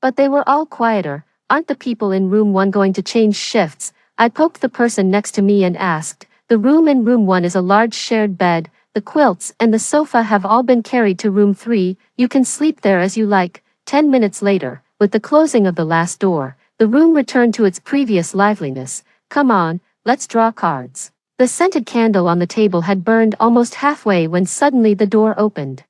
But they were all quieter. "Aren't the people in room 1 going to change shifts?" I poked the person next to me and asked. The room in room 1 is a large shared bed. The quilts and the sofa have all been carried to room 3. You can sleep there as you like. 10 minutes later, with the closing of the last door, the room returned to its previous liveliness. "Come on, let's draw cards." The scented candle on the table had burned almost halfway when suddenly the door opened.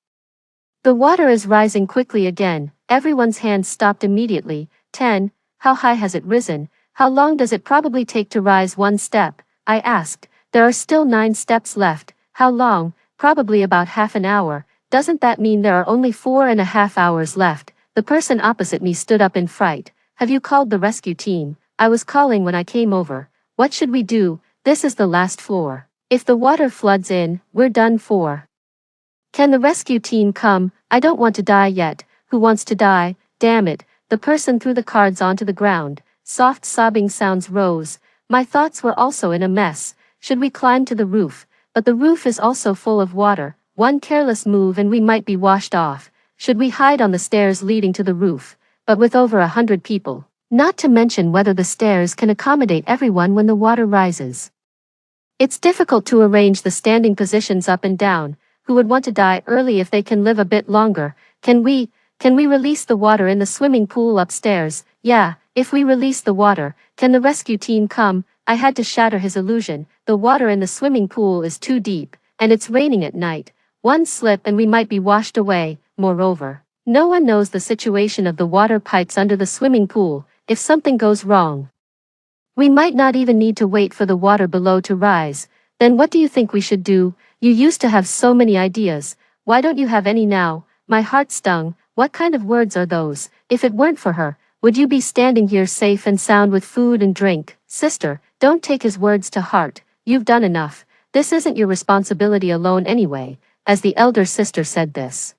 "The water is rising quickly again." Everyone's hands stopped immediately. 10. How high has it risen? How long does it probably take to rise 1 step? I asked. There are still 9 steps left. How long? Probably about half an hour. Doesn't that mean there are only 4.5 hours left? The person opposite me stood up in fright. "Have you called the rescue team?" "I was calling when I came over." "What should we do? This is the last floor. If the water floods in, we're done for." "Can the rescue team come? I don't want to die yet." "Who wants to die? Damn it." The person threw the cards onto the ground. Soft sobbing sounds rose. My thoughts were also in a mess. Should we climb to the roof? But the roof is also full of water. One careless move and we might be washed off. Should we hide on the stairs leading to the roof? But with over 100 people. Not to mention whether the stairs can accommodate everyone when the water rises. It's difficult to arrange the standing positions up and down. Who would want to die early if they can live a bit longer? Can we release the water in the swimming pool upstairs? Yeah, if we release the water, can the rescue team come? I had to shatter his illusion. The water in the swimming pool is too deep, and it's raining at night. One slip and we might be washed away. Moreover, no one knows the situation of the water pipes under the swimming pool. If something goes wrong, we might not even need to wait for the water below to rise. Then what do you think we should do? You used to have so many ideas. Why don't you have any now? My heart stung. What kind of words are those? If it weren't for her, would you be standing here safe and sound with food and drink? Sister, don't take his words to heart. You've done enough. This isn't your responsibility alone anyway. As the elder sister said this,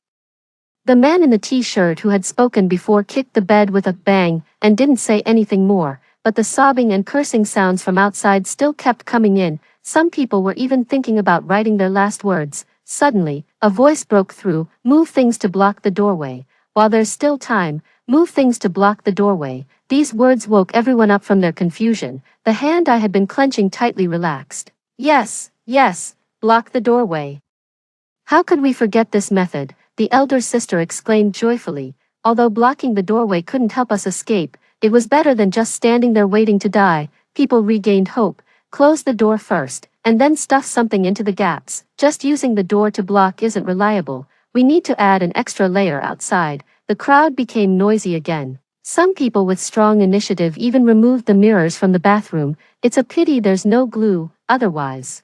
the man in the t-shirt who had spoken before kicked the bed with a bang and didn't say anything more, but the sobbing and cursing sounds from outside still kept coming in. Some people were even thinking about writing their last words. Suddenly, a voice broke through. "Move things to block the doorway. While there's still time, move things to block the doorway." These words woke everyone up from their confusion. The hand I had been clenching tightly relaxed. Yes, block the doorway. How could we forget this method? The elder sister exclaimed joyfully. Although blocking the doorway couldn't help us escape, it was better than just standing there waiting to die. People regained hope. Close the door first, and then stuff something into the gaps. Just using the door to block isn't reliable. We need to add an extra layer outside. The crowd became noisy again. Some people with strong initiative even removed the mirrors from the bathroom. It's a pity there's no glue, otherwise,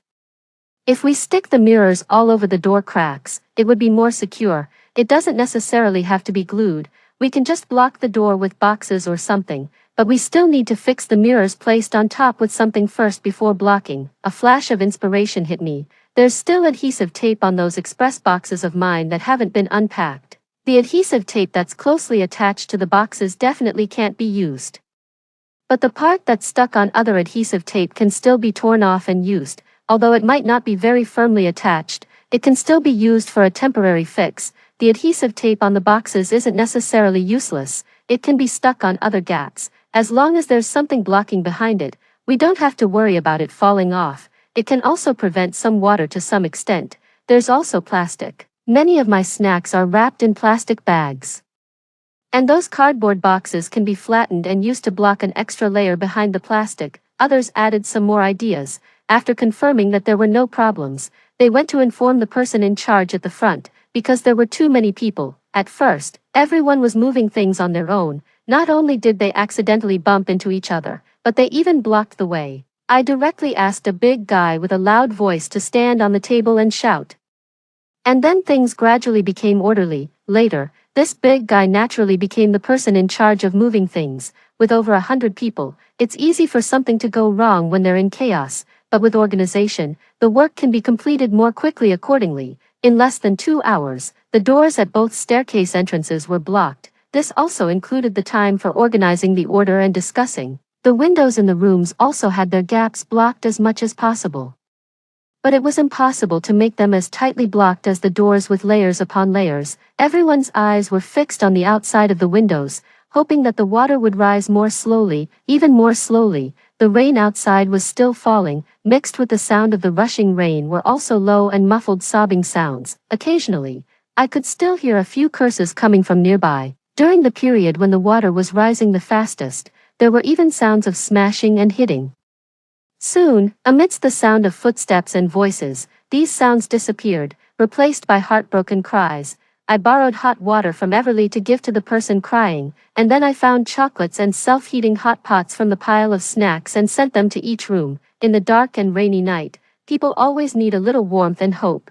if we stick the mirrors all over the door cracks, it would be more secure. It doesn't necessarily have to be glued. We can just block the door with boxes or something, but we still need to fix the mirrors placed on top with something first before blocking. A flash of inspiration hit me. There's still adhesive tape on those express boxes of mine that haven't been unpacked. The adhesive tape that's closely attached to the boxes definitely can't be used. But the part that's stuck on other adhesive tape can still be torn off and used. Although it might not be very firmly attached, it can still be used for a temporary fix. The adhesive tape on the boxes isn't necessarily useless, it can be stuck on other gaps. As long as there's something blocking behind it, we don't have to worry about it falling off. It can also prevent some water to some extent. There's also plastic. Many of my snacks are wrapped in plastic bags. And those cardboard boxes can be flattened and used to block an extra layer behind the plastic. Others added some more ideas. After confirming that there were no problems, they went to inform the person in charge at the front, because there were too many people. At first, everyone was moving things on their own. Not only did they accidentally bump into each other, but they even blocked the way. I directly asked a big guy with a loud voice to stand on the table and shout. And then things gradually became orderly. Later, this big guy naturally became the person in charge of moving things. With over 100 people, it's easy for something to go wrong when they're in chaos, but with organization, the work can be completed more quickly accordingly. In less than 2 hours, the doors at both staircase entrances were blocked. This also included the time for organizing the order and discussing. The windows in the rooms also had their gaps blocked as much as possible. But it was impossible to make them as tightly blocked as the doors with layers upon layers. Everyone's eyes were fixed on the outside of the windows, hoping that the water would rise more slowly, even more slowly. The rain outside was still falling, mixed with the sound of the rushing rain were also low and muffled sobbing sounds. Occasionally, I could still hear a few curses coming from nearby. During the period when the water was rising the fastest, there were even sounds of smashing and hitting. Soon, amidst the sound of footsteps and voices, these sounds disappeared, replaced by heartbroken cries. I borrowed hot water from Everly to give to the person crying, and then I found chocolates and self-heating hot pots from the pile of snacks and sent them to each room. In the dark and rainy night, people always need a little warmth and hope.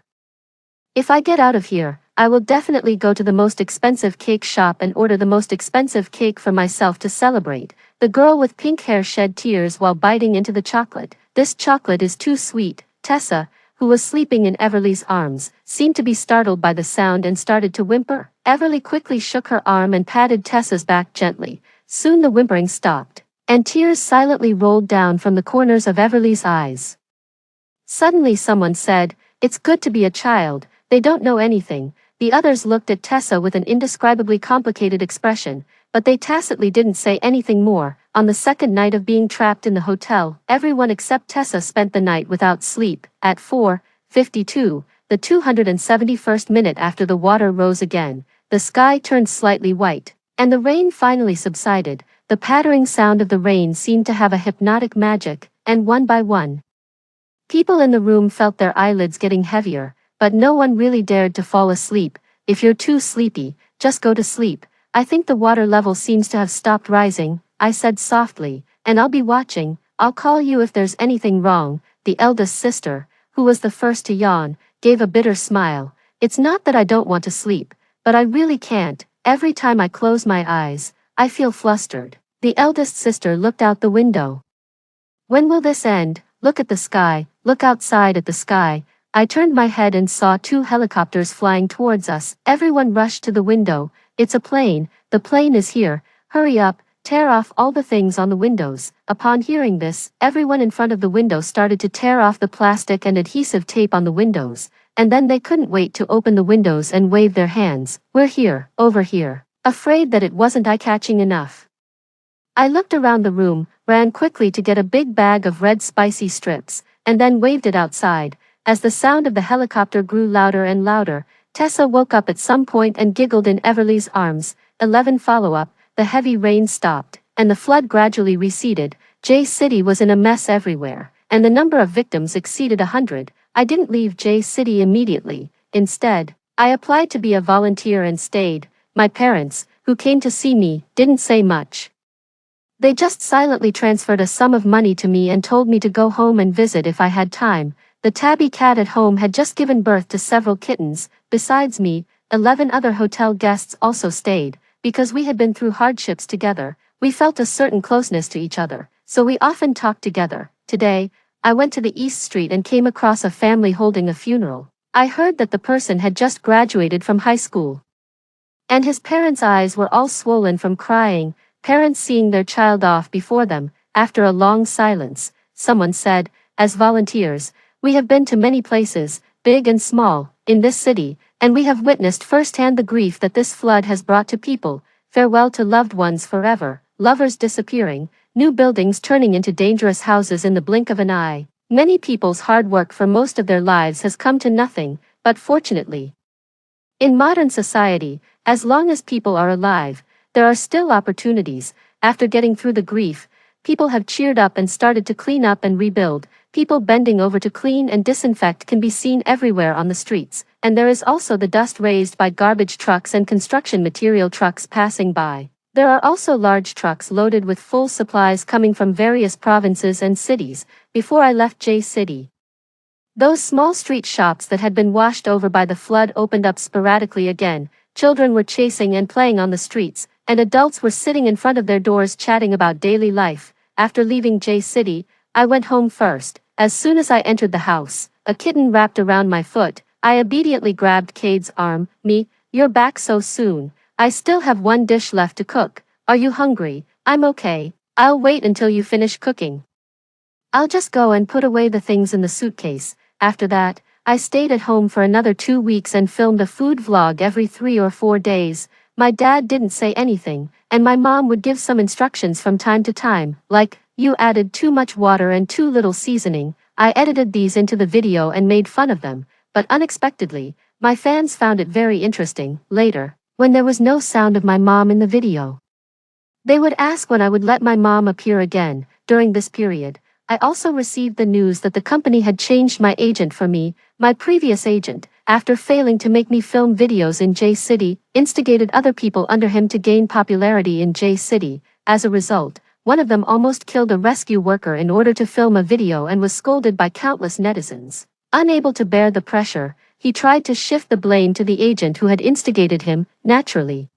If I get out of here, I will definitely go to the most expensive cake shop and order the most expensive cake for myself to celebrate. The girl with pink hair shed tears while biting into the chocolate. This chocolate is too sweet. Tessa, who was sleeping in Everly's arms, seemed to be startled by the sound and started to whimper. Everly quickly shook her arm and patted Tessa's back gently. Soon the whimpering stopped, and tears silently rolled down from the corners of Everly's eyes. Suddenly someone said, "It's good to be a child, they don't know anything." The others looked at Tessa with an indescribably complicated expression, but they tacitly didn't say anything more. On the second night of being trapped in the hotel, everyone except Tessa spent the night without sleep. At 4:52, the 271st minute after the water rose again, the sky turned slightly white, and the rain finally subsided. The pattering sound of the rain seemed to have a hypnotic magic, and one by one, people in the room felt their eyelids getting heavier, but no one really dared to fall asleep. If you're too sleepy, just go to sleep. I think the water level seems to have stopped rising, I said softly, and I'll be watching. I'll call you if there's anything wrong. The eldest sister, who was the first to yawn, gave a bitter smile. It's not that I don't want to sleep, but I really can't. Every time I close my eyes, I feel flustered. The eldest sister looked out the window. When will this end? Look at the sky, look outside at the sky. I turned my head and saw 2 helicopters flying towards us. Everyone rushed to the window. It's a plane, the plane is here. Hurry up, tear off all the things on the windows. Upon hearing this, everyone in front of the window started to tear off the plastic and adhesive tape on the windows, and then they couldn't wait to open the windows and wave their hands. We're here, over here. Afraid that it wasn't eye-catching enough, I looked around the room, ran quickly to get a big bag of red spicy strips, and then waved it outside. As the sound of the helicopter grew louder and louder, Tessa woke up at some point and giggled in Everly's arms. 11 follow-up, the heavy rain stopped, and the flood gradually receded. J City was in a mess everywhere, and the number of victims exceeded 100. I didn't leave J City immediately. Instead, I applied to be a volunteer and stayed. My parents, who came to see me, didn't say much. They just silently transferred a sum of money to me and told me to go home and visit if I had time. The tabby cat at home had just given birth to several kittens. Besides me, 11 other hotel guests also stayed. Because we had been through hardships together, we felt a certain closeness to each other, so we often talked together. Today, I went to the East Street and came across a family holding a funeral. I heard that the person had just graduated from high school, and his parents' eyes were all swollen from crying. Parents seeing their child off before them. After a long silence, someone said, "As volunteers, we have been to many places, big and small, in this city, and we have witnessed firsthand the grief that this flood has brought to people. Farewell to loved ones forever, lovers disappearing, new buildings turning into dangerous houses in the blink of an eye. Many people's hard work for most of their lives has come to nothing, but fortunately, in modern society, as long as people are alive, there are still opportunities. After getting through the grief, people have cheered up and started to clean up and rebuild. People bending over to clean and disinfect can be seen everywhere on the streets, and there is also the dust raised by garbage trucks and construction material trucks passing by. There are also large trucks loaded with full supplies coming from various provinces and cities. Before I left J City, those small street shops that had been washed over by the flood opened up sporadically again. Children were chasing and playing on the streets, and adults were sitting in front of their doors chatting about daily life. After leaving J City, I went home first. As soon as I entered the house, a kitten wrapped around my foot. I immediately grabbed Cade's arm. You're back so soon. I still have one dish left to cook. Are you hungry? I'm okay. I'll wait until you finish cooking. I'll just go and put away the things in the suitcase. After that, I stayed at home for another 2 weeks and filmed a food vlog every 3 or 4 days. My dad didn't say anything, and my mom would give some instructions from time to time, like, you added too much water and too little seasoning. I edited these into the video and made fun of them, but unexpectedly, my fans found it very interesting. Later, when there was no sound of my mom in the video, they would ask when I would let my mom appear again. During this period, I also received the news that the company had changed my agent for me. My previous agent, after failing to make me film videos in J City, instigated other people under him to gain popularity in J City. As a result, one of them almost killed a rescue worker in order to film a video and was scolded by countless netizens. Unable to bear the pressure, he tried to shift the blame to the agent who had instigated him. Naturally,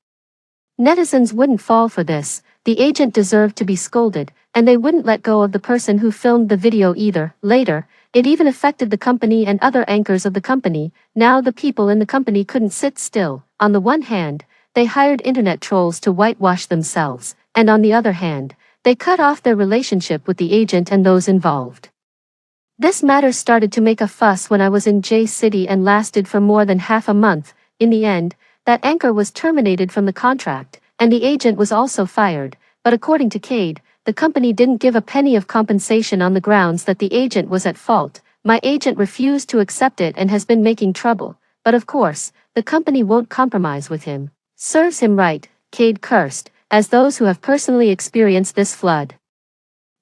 netizens wouldn't fall for this. The agent deserved to be scolded, and they wouldn't let go of the person who filmed the video either. Later, it even affected the company and other anchors of the company. Now the people in the company couldn't sit still. On the one hand, they hired internet trolls to whitewash themselves, and on the other hand, they cut off their relationship with the agent and those involved. This matter started to make a fuss when I was in J City and lasted for more than half a month. In the end, that anchor was terminated from the contract, and the agent was also fired. But according to Cade, the company didn't give a penny of compensation on the grounds that the agent was at fault. My agent refused to accept it and has been making trouble. But of course, the company won't compromise with him. Serves him right, Cade cursed, as those who have personally experienced this flood.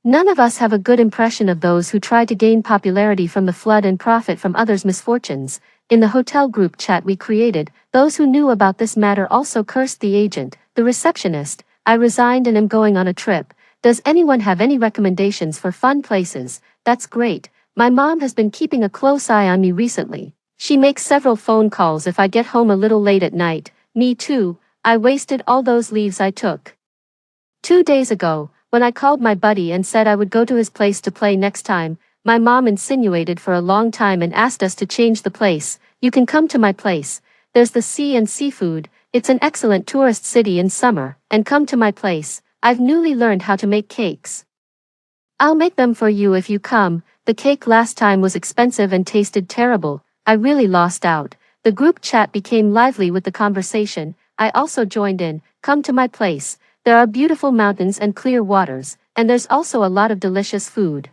None of us have a good impression of those who try to gain popularity from the flood and profit from others' misfortunes. In the hotel group chat we created, those who knew about this matter also cursed the agent, the receptionist. I resigned and am going on a trip. Does anyone have any recommendations for fun places? That's great. My mom has been keeping a close eye on me recently. She makes several phone calls if I get home a little late at night. Me too. I wasted all those leaves I took 2 days ago, when I called my buddy and said I would go to his place to play next time. My mom insinuated for a long time and asked us to change the place. You can come to my place. There's the sea and seafood. It's an excellent tourist city in summer. And come to my place. I've newly learned how to make cakes. I'll make them for you if you come. The cake last time was expensive and tasted terrible. I really lost out. The group chat became lively with the conversation. I also joined in. Come to my place. There are beautiful mountains and clear waters, and there's also a lot of delicious food.